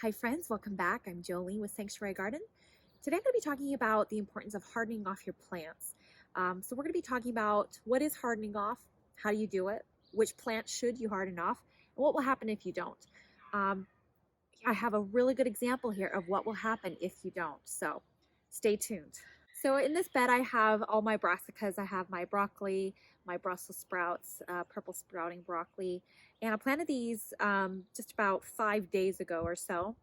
Hi friends, welcome back. I'm Jolene with Sanctuary Garden. Today I'm going to be talking about the importance of hardening off your plants. So we're going to be talking about what is hardening off, how do you do it, which plants should you harden off, and what will happen if you don't. Um, I have a really good example here of what will happen if you don't, so stay tuned. So in this bed I have all my brassicas. I have my broccoli, my Brussels sprouts, purple sprouting broccoli, and I planted these just about 5 days ago or so.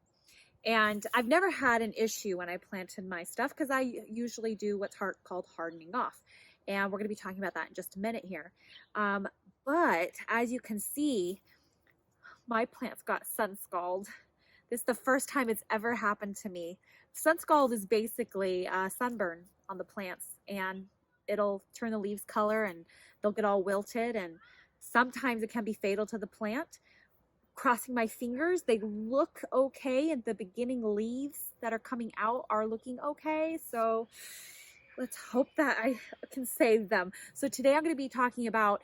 And I've never had an issue when I planted my stuff because I usually do what's called hardening off. And we're going to be talking about that in just a minute here. But as you can see, my plants got sun scald. This is the first time it's ever happened to me. Sun scald is basically sunburn on the plants, and it'll turn the leaves color and they'll get all wilted, and sometimes it can be fatal to the plant. Crossing my fingers, they look okay, and the beginning leaves that are coming out are looking okay, so let's hope that I can save them. So today I'm going to be talking about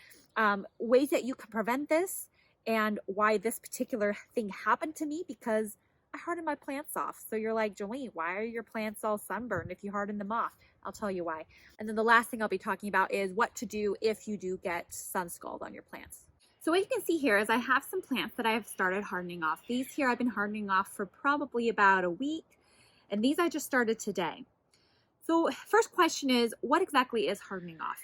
ways that you can prevent this and why this particular thing happened to me, because I hardened my plants off. So you're like, Jolene, why are your plants all sunburned if you harden them off? I'll tell you why. And then the last thing I'll be talking about is what to do if you do get sun scald on your plants. So what you can see here is I have some plants that I have started hardening off. These here I've been hardening off for probably about a week, and these I just started today. So first question is, what exactly is hardening off?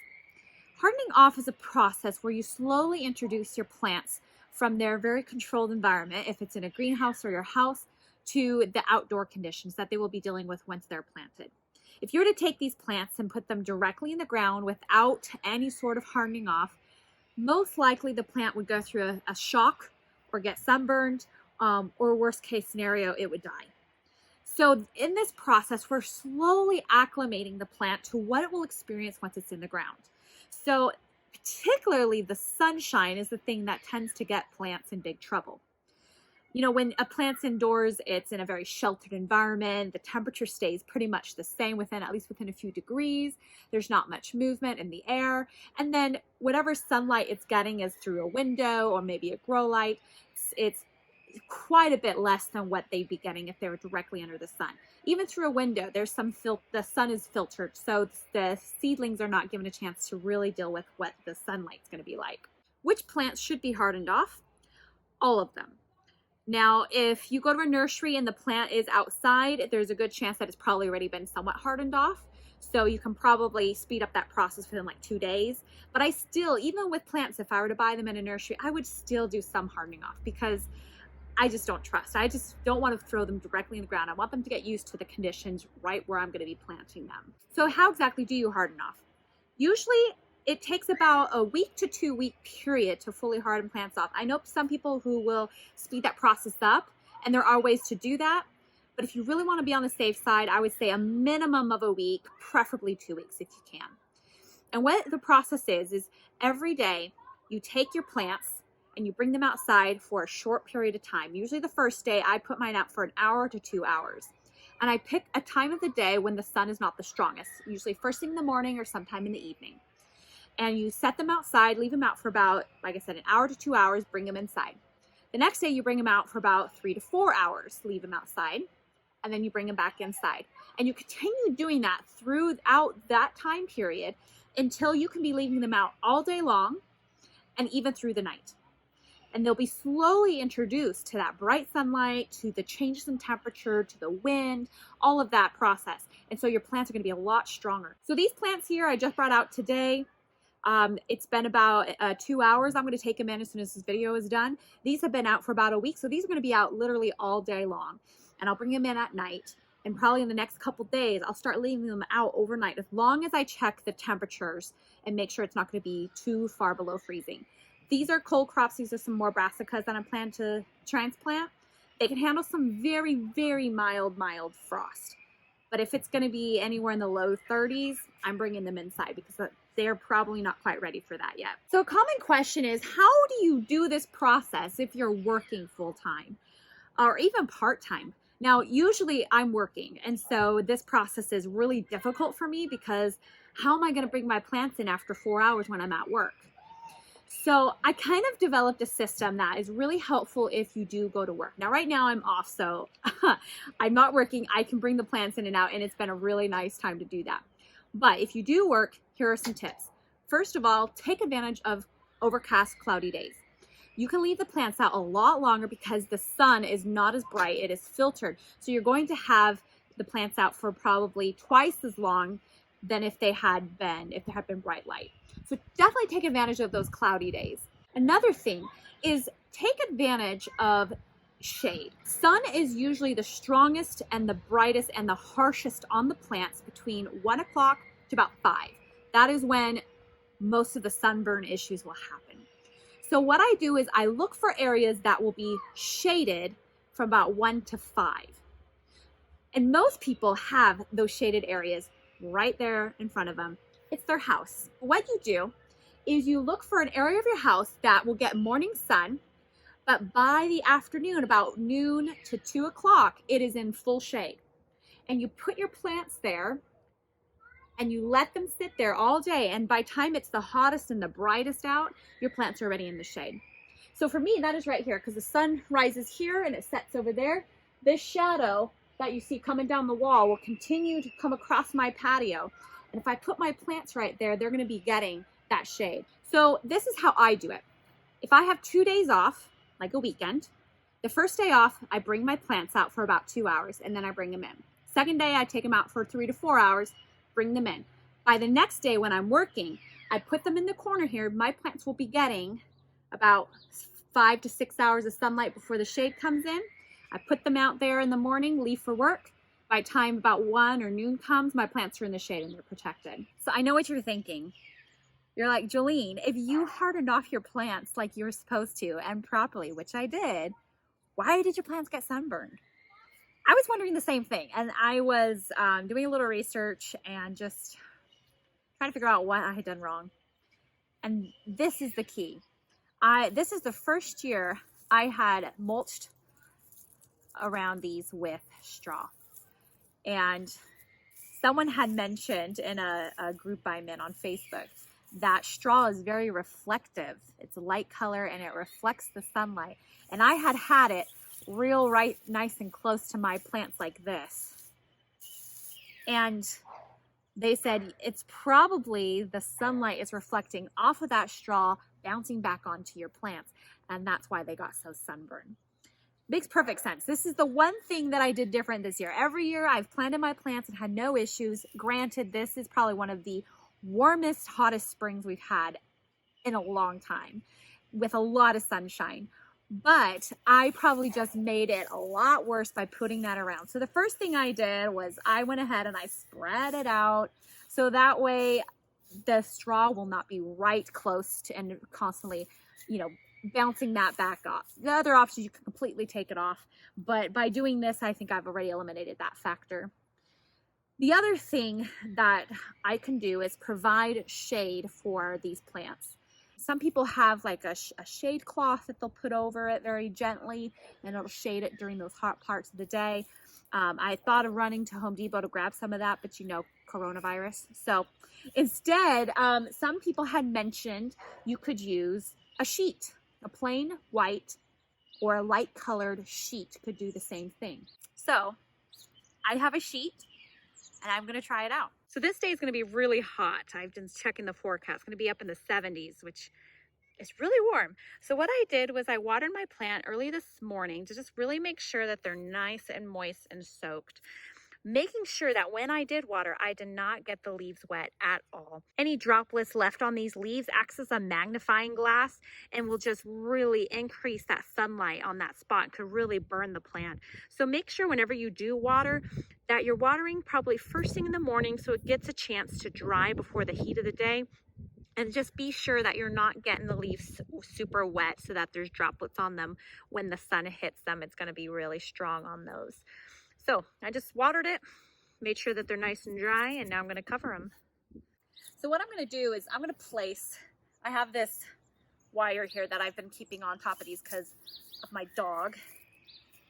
Hardening off is a process where you slowly introduce your plants from their very controlled environment, if it's in a greenhouse or your house, to the outdoor conditions that they will be dealing with once they're planted. If you were to take these plants and put them directly in the ground without any sort of hardening off, most likely the plant would go through a shock or get sunburned, or worst case scenario, it would die. So in this process, we're slowly acclimating the plant to what it will experience once it's in the ground. So particularly the sunshine is the thing that tends to get plants in big trouble. You know, when a plant's indoors, it's in a very sheltered environment. The temperature stays pretty much the same, at least within a few degrees. There's not much movement in the air. And then whatever sunlight it's getting is through a window or maybe a grow light. It's quite a bit less than what they'd be getting if they were directly under the sun. Even through a window, there's the sun is filtered, so the seedlings are not given a chance to really deal with what the sunlight's going to be like. Which plants should be hardened off? All of them. Now, if you go to a nursery and the plant is outside, there's a good chance that it's probably already been somewhat hardened off. So you can probably speed up that process within like 2 days. But I still, even with plants, if I were to buy them in a nursery, I would still do some hardening off because I just don't trust. I just don't want to throw them directly in the ground. I want them to get used to the conditions right where I'm going to be planting them. So how exactly do you harden off? Usually it takes about a week to 2 week period to fully harden plants off. I know some people who will speed that process up, and there are ways to do that. But if you really want to be on the safe side, I would say a minimum of a week, preferably 2 weeks if you can. And what the process is every day you take your plants and you bring them outside for a short period of time. Usually the first day I put mine out for an hour to 2 hours. And I pick a time of the day when the sun is not the strongest, usually first thing in the morning or sometime in the evening. And you set them outside, leave them out for about, like I said, an hour to 2 hours, bring them inside. The next day you bring them out for about 3 to 4 hours, leave them outside, and then you bring them back inside. And you continue doing that throughout that time period until you can be leaving them out all day long and even through the night. And they'll be slowly introduced to that bright sunlight, to the changes in temperature, to the wind, all of that process. And so your plants are going to be a lot stronger. So these plants here I just brought out today. It's been about 2 hours. I'm going to take them in as soon as this video is done. These have been out for about a week, so these are going to be out literally all day long. And I'll bring them in at night, and probably in the next couple days, I'll start leaving them out overnight as long as I check the temperatures and make sure it's not going to be too far below freezing. These are cold crops. These are some more brassicas that I plan to transplant. They can handle some very, very mild frost. But if it's going to be anywhere in the low 30s, I'm bringing them inside because they're probably not quite ready for that yet. So a common question is, how do you do this process if you're working full-time or even part-time? Now, usually I'm working, and so this process is really difficult for me because how am I going to bring my plants in after 4 hours when I'm at work? So I kind of developed a system that is really helpful if you do go to work. Now, right now I'm off, so I'm not working. I can bring the plants in and out, and it's been a really nice time to do that. But if you do work, here are some tips. First of all, take advantage of overcast, cloudy days. You can leave the plants out a lot longer because the sun is not as bright. It is filtered. So you're going to have the plants out for probably twice as long than if they had been bright light. So definitely take advantage of those cloudy days. Another thing is take advantage of shade. Sun is usually the strongest and the brightest and the harshest on the plants between 1 o'clock to about 5. That is when most of the sunburn issues will happen. So what I do is I look for areas that will be shaded from about 1 to 5. And most people have those shaded areas right there in front of them. It's their house. What you do is you look for an area of your house that will get morning sun, but by the afternoon, about noon to 2 o'clock, it is in full shade. And you put your plants there and you let them sit there all day. And by the time it's the hottest and the brightest out, your plants are already in the shade. So for me, that is right here, because the sun rises here and it sets over there. This shadow that you see coming down the wall will continue to come across my patio. And if I put my plants right there, they're going to be getting that shade. So this is how I do it. If I have 2 days off, like a weekend, the first day off, I bring my plants out for about 2 hours and then I bring them in. Second day, I take them out for 3 to 4 hours, bring them in. By the next day when I'm working, I put them in the corner here. My plants will be getting about 5 to 6 hours of sunlight before the shade comes in. I put them out there in the morning, leave for work. By the time about 1 or noon comes, my plants are in the shade and they're protected. So I know what you're thinking. You're like, Jolene, if you hardened off your plants like you were supposed to and properly, which I did, why did your plants get sunburned? I was wondering the same thing. And I was doing a little research and just trying to figure out what I had done wrong. And this is the key. This is the first year I had mulched around these with straw. And someone had mentioned in a group I'm in on Facebook that straw is very reflective. It's a light color and it reflects the sunlight. And I had it real right nice and close to my plants like this. And they said it's probably the sunlight is reflecting off of that straw, bouncing back onto your plants. And that's why they got so sunburned. Makes perfect sense. This is the one thing that I did different this year. Every year I've planted my plants and had no issues. Granted, this is probably one of the warmest, hottest springs we've had in a long time with a lot of sunshine. But I probably just made it a lot worse by putting that around. So the first thing I did was I went ahead and I spread it out so that way the straw will not be right close to and constantly, bouncing that back off. The other option, you can completely take it off. But by doing this, I think I've already eliminated that factor. The other thing that I can do is provide shade for these plants. Some people have like a shade cloth that they'll put over it very gently and it'll shade it during those hot parts of the day. I thought of running to Home Depot to grab some of that, but coronavirus. So instead, some people had mentioned you could use a sheet. A plain white or a light colored sheet could do the same thing. So I have a sheet and I'm going to try it out. So this day is going to be really hot. I've been checking the forecast. It's going to be up in the 70s, which is really warm. So what I did was I watered my plant early this morning to just really make sure that they're nice and moist and soaked. Making sure that when I did water, I did not get the leaves wet at all. Any droplets left on these leaves acts as a magnifying glass and will just really increase that sunlight on that spot, could really burn the plant. So make sure whenever you do water that you're watering probably first thing in the morning so it gets a chance to dry before the heat of the day. And just be sure that you're not getting the leaves super wet so that there's droplets on them when the sun hits them. It's going to be really strong on those. So I just watered it, made sure that they're nice and dry, and now I'm going to cover them. So what I'm going to do is I'm going to place, I have this wire here that I've been keeping on top of these because of my dog.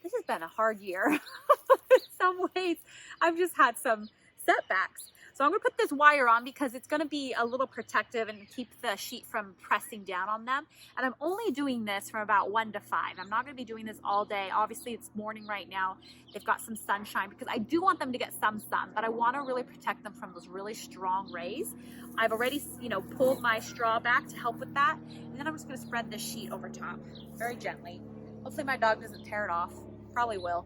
This has been a hard year. In some ways, I've just had some setbacks. So I'm gonna put this wire on because it's gonna be a little protective and keep the sheet from pressing down on them. And I'm only doing this from about 1 to 5. I'm not gonna be doing this all day. Obviously it's morning right now. They've got some sunshine because I do want them to get some sun, but I wanna really protect them from those really strong rays. I've already, pulled my straw back to help with that. And then I'm just gonna spread this sheet over top very gently. Hopefully my dog doesn't tear it off. Probably will.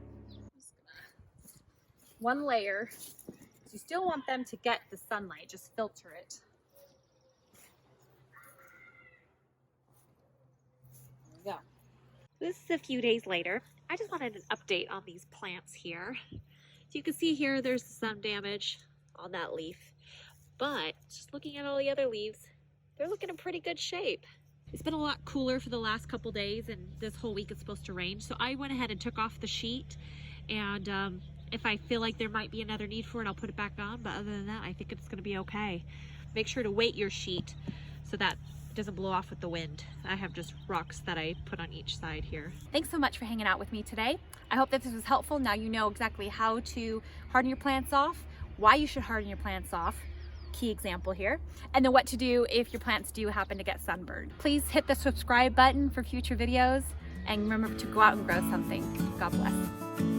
One layer. You still want them to get the sunlight, just filter it. There we go. This is a few days later. I just wanted an update on these plants here. So you can see here there's some damage on that leaf, but just looking at all the other leaves, they're looking in pretty good shape. It's been a lot cooler for the last couple days, and this whole week it's supposed to rain. So I went ahead and took off the sheet, and if I feel like there might be another need for it, I'll put it back on. But other than that, I think it's gonna be okay. Make sure to weight your sheet so that it doesn't blow off with the wind. I have just rocks that I put on each side here. Thanks so much for hanging out with me today. I hope that this was helpful. Now you know exactly how to harden your plants off, why you should harden your plants off, key example here, and then what to do if your plants do happen to get sunburned. Please hit the subscribe button for future videos, and remember to go out and grow something. God bless.